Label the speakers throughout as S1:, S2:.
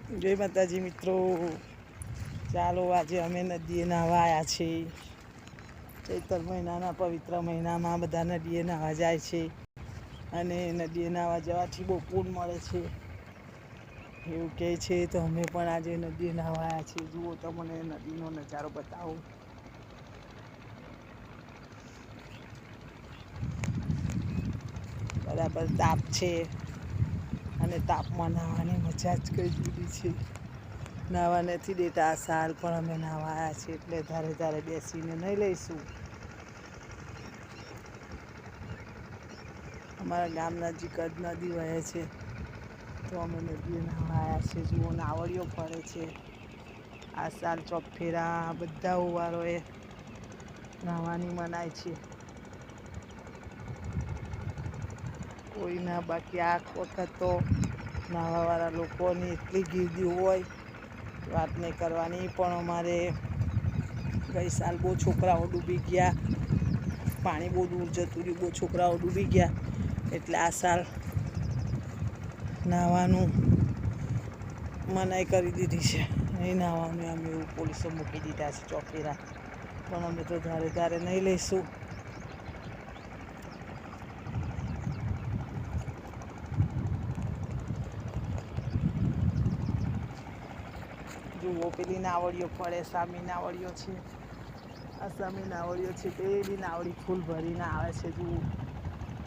S1: જય માતાજી મિત્રો, ચાલો આજે અમે નદીએ નાહવા આવ્યા છીએ. ચૈત્ર મહિનાના પવિત્ર મહિનામાં બધા નદીએ નાહવા જાય છે અને નદીએ નાહવા જવાથી બહુ પુણ્ય મળે છે એવું કહે છે. તો અમે પણ આજે નદીએ નાહવા આવ્યા છીએ. જુઓ તમને નદીનો નજારો બતાવો. બરાબર તાપ છે અને તાપમાં નાહવાની મજા જ કંઈ જુદી છે. નાહવા નથી દેતા આ સાલ પણ અમે નાહવા આવ્યા છીએ એટલે ધારે ધારે બેસીને નહીં લઈશું. અમારા ગામ નજીક જ નદી વહે છે તો અમે નદીએ નાહવા આવ્યા છીએ. જુઓ નાવડીઓ ફરે છે. આ સાલ ચોફેરા બધા ઉવારોએ નાહવાની મનાય છે. કોઈના બાકી આ વખત તો નાહવાવાળા લોકોની એટલી ગીરદી હોય વાત નહીં કરવાની. પણ અમારે ગઈ સાલ બહુ છોકરાઓ ડૂબી ગયા, પાણી બહુ દૂર જતું રહ્યું, બહુ છોકરાઓ ડૂબી ગયા એટલે આ સાલ નાહવાનું મનાઈ કરી દીધી છે. નહીં નાહવાનું અમે એવું પોલીસો મૂકી દીધા છે ચોફેરા. પણ અમે તો ધારે ધારે નહીં લઈશું. જુઓ પેલી નાવડીઓ ફરે, સામી નાવડીઓ છે. આ સામી નાવડીઓ છે પેલી નાવડી ફૂલ ભરીને આવે છે. જુઓ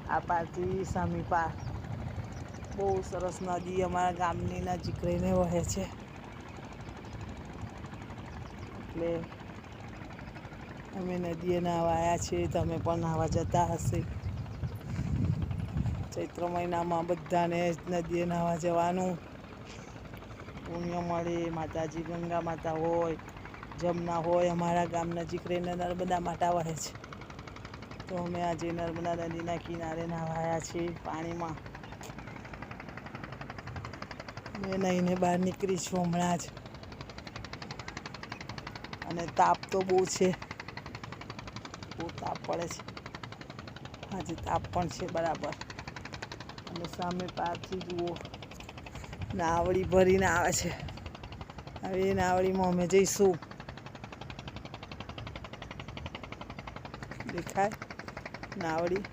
S1: આ પારથી સામી પાર બહુ સરસ નદી અમારા ગામની નજીક રહીને વહે છે એટલે અમે નદીએ નાહવા આવ્યા છીએ. તમે પણ નાહવા જતા હશે. ચૈત્ર મહિનામાં બધાને નદીએ નાહવા જવાનું પુણ્ય મળે. માતાજી ગંગા માતા હોય, જમના હોય, અમારા ગામ નજીક રહીને નર્મદા માતા વહે છે તો અમે આજે નર્મદા નદીના કિનારે નાહવા આવ્યા છીએ પાણીમાં. મેં નહીંને બહાર નીકળી છું હમણાં જ અને તાપ તો બહુ છે, બહુ તાપ પડે છે આજે. તાપ પણ છે બરાબર. અને સામે પારથી જુઓ નાવડી ભરીને આવે છે. હવે એ નાવડીમાં અમે જઈશું. દેખાય નાવડી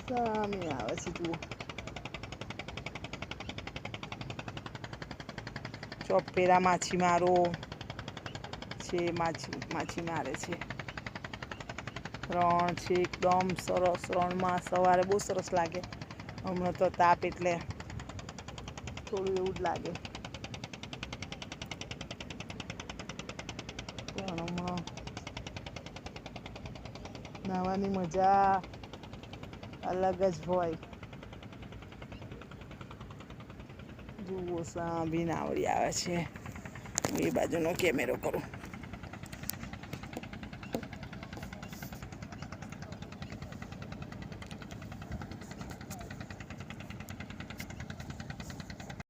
S1: સામે આવે છે. જુઓ ચોફેરા માછીમારો છે, માછી મારે છે. રણ છે એકદમ સરસ. રણમાં સવારે બહુ સરસ લાગે. હમણાં તો તાપ એટલે થોડું એવું જ લાગે પણ હમણાં નાહવાની મજા અલગ જ હોય. જુઓ સામે નાવડી આવે છે. હું એ બાજુનો કેમેરો કરું.